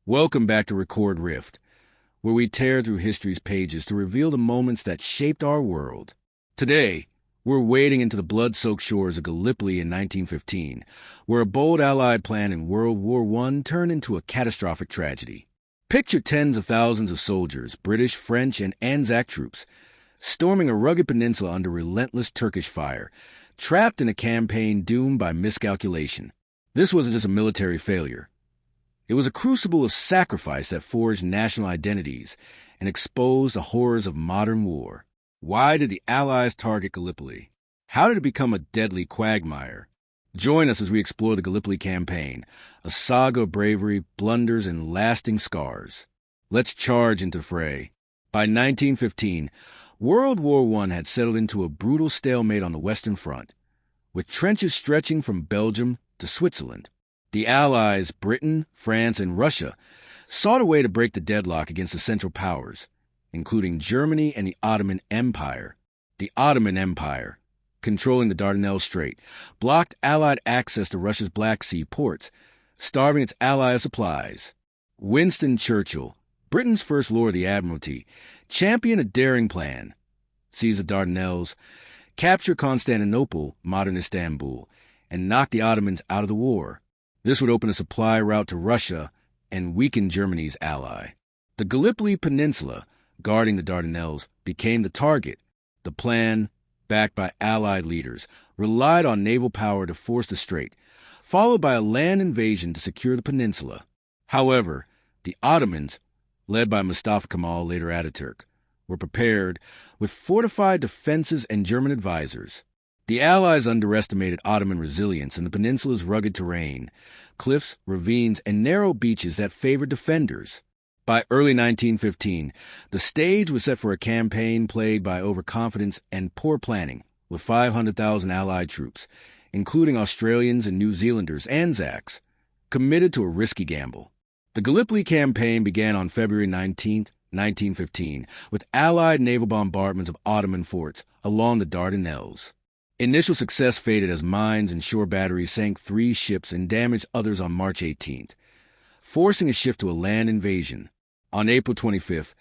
Welcome back to Record Rift, where we tear through history's pages to reveal the moments that shaped our world. Today, we're wading into the blood-soaked shores of Gallipoli in 1915, where a bold Allied plan in World War I turned into a catastrophic tragedy. Picture tens of thousands of soldiers, British, French, and Anzac troops, storming a rugged peninsula under relentless Turkish fire, trapped in a campaign doomed by miscalculation. This wasn't just a military failure. It was a crucible of sacrifice that forged national identities and exposed the horrors of modern war. Why did the Allies target Gallipoli? How did it become a deadly quagmire? Join us as we explore the Gallipoli Campaign, a saga of bravery, blunders, and lasting scars. Let's charge into the fray. By 1915, World War I had settled into a brutal stalemate on the Western Front, with trenches stretching from Belgium to Switzerland. The Allies, Britain, France, and Russia, sought a way to break the deadlock against the Central Powers, including Germany and the Ottoman Empire. The Ottoman Empire, controlling the Dardanelles Strait, blocked Allied access to Russia's Black Sea ports, starving its ally of supplies. Winston Churchill, Britain's First Lord of the Admiralty, championed a daring plan: seize the Dardanelles, capture Constantinople, modern Istanbul, and knock the Ottomans out of the war. This would open a supply route to Russia and weaken Germany's ally. The Gallipoli Peninsula, guarding the Dardanelles, became the target. The plan, backed by Allied leaders, relied on naval power to force the strait, followed by a land invasion to secure the peninsula. However, the Ottomans, led by Mustafa Kemal, later Atatürk, were prepared with fortified defenses and German advisors. The Allies underestimated Ottoman resilience in the peninsula's rugged terrain, cliffs, ravines, and narrow beaches that favored defenders. By early 1915, the stage was set for a campaign plagued by overconfidence and poor planning, with 500,000 Allied troops, including Australians and New Zealanders, Anzacs, committed to a risky gamble. The Gallipoli Campaign began on February 19, 1915, with Allied naval bombardments of Ottoman forts along the Dardanelles. Initial success faded as mines and shore batteries sank 3 ships and damaged others on March 18th, forcing a shift to a land invasion. On April 25th,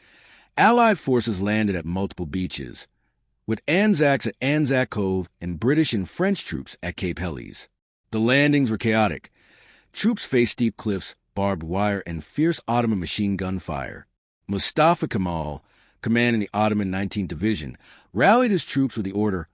Allied forces landed at multiple beaches, with Anzacs at Anzac Cove and British and French troops at Cape Helles. The landings were chaotic. Troops faced steep cliffs, barbed wire, and fierce Ottoman machine gun fire. Mustafa Kemal, commanding the Ottoman 19th Division, rallied his troops with the order,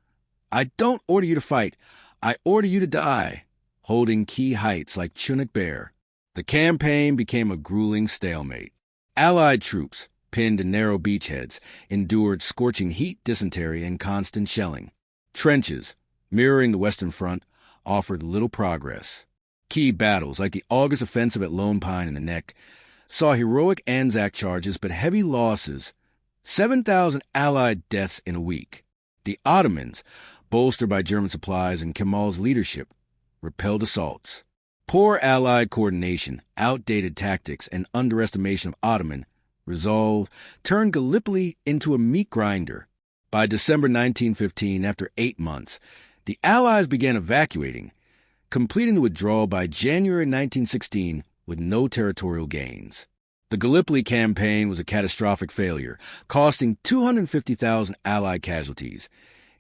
"I don't order you to fight, I order you to die," holding key heights like Chunuk Bair. The campaign became a grueling stalemate. Allied troops, pinned in narrow beachheads, endured scorching heat, dysentery, and constant shelling. Trenches, mirroring the Western Front, offered little progress. Key battles, like the August offensive at Lone Pine in the Neck, saw heroic Anzac charges but heavy losses, 7,000 Allied deaths in a week. The Ottomans, bolstered by German supplies and Kemal's leadership, repelled assaults. Poor Allied coordination, outdated tactics, and underestimation of Ottoman resolve turned Gallipoli into a meat grinder. By December 1915, after 8 months, the Allies began evacuating, completing the withdrawal by January 1916 with no territorial gains. The Gallipoli Campaign was a catastrophic failure, costing 250,000 Allied casualties,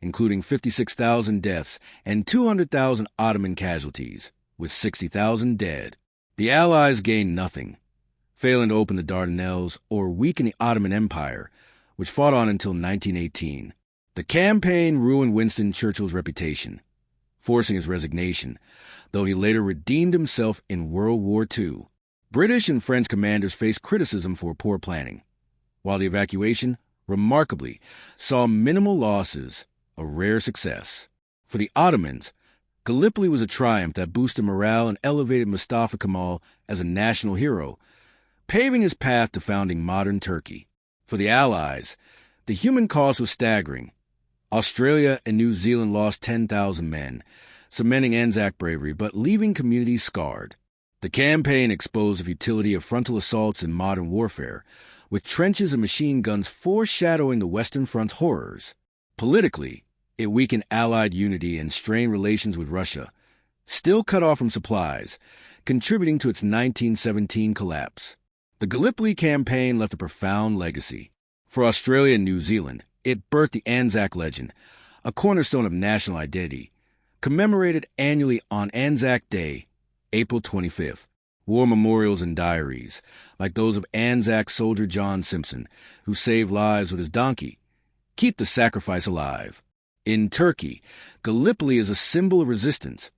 including 56,000 deaths and 200,000 Ottoman casualties, with 60,000 dead. The Allies gained nothing, failing to open the Dardanelles or weaken the Ottoman Empire, which fought on until 1918. The campaign ruined Winston Churchill's reputation, forcing his resignation, though he later redeemed himself in World War II. British and French commanders faced criticism for poor planning, while the evacuation, remarkably, saw minimal losses, a rare success. For the Ottomans, Gallipoli was a triumph that boosted morale and elevated Mustafa Kemal as a national hero, paving his path to founding modern Turkey. For the Allies, the human cost was staggering. Australia and New Zealand lost 10,000 men, cementing Anzac bravery but leaving communities scarred. The campaign exposed the futility of frontal assaults in modern warfare, with trenches and machine guns foreshadowing the Western Front's horrors. Politically, it weakened Allied unity and strained relations with Russia, still cut off from supplies, contributing to its 1917 collapse. The Gallipoli Campaign left a profound legacy. For Australia and New Zealand, it birthed the Anzac legend, a cornerstone of national identity, commemorated annually on Anzac Day, April 25th. War memorials and diaries, like those of Anzac soldier John Simpson, who saved lives with his donkey, keep the sacrifice alive. In Turkey, Gallipoli is a symbol of resistance,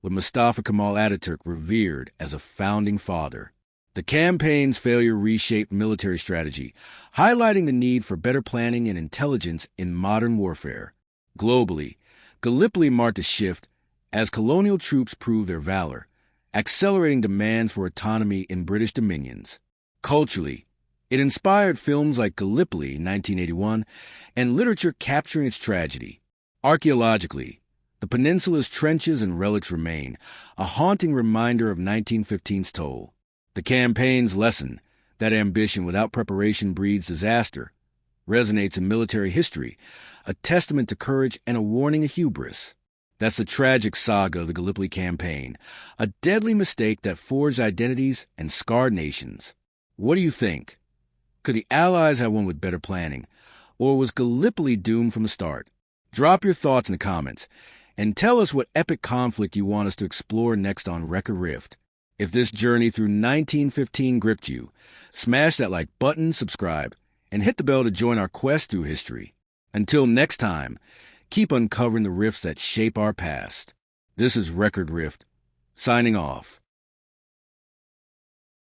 with Mustafa Kemal Atatürk revered as a founding father. The campaign's failure reshaped military strategy, highlighting the need for better planning and intelligence in modern warfare. Globally, Gallipoli marked a shift as colonial troops proved their valor, accelerating demands for autonomy in British dominions. Culturally, it inspired films like Gallipoli 1981 and literature capturing its tragedy. Archaeologically, the peninsula's trenches and relics remain, a haunting reminder of 1915's toll. The campaign's lesson, that ambition without preparation breeds disaster, resonates in military history, a testament to courage and a warning of hubris. That's the tragic saga of the Gallipoli Campaign, a deadly mistake that forged identities and scarred nations. What do you think? Could the Allies have won with better planning, or was Gallipoli doomed from the start? Drop your thoughts in the comments, and tell us what epic conflict you want us to explore next on Record Rift. If this journey through 1915 gripped you, smash that like button, subscribe, and hit the bell to join our quest through history. Until next time, keep uncovering the rifts that shape our past. This is Record Rift, signing off.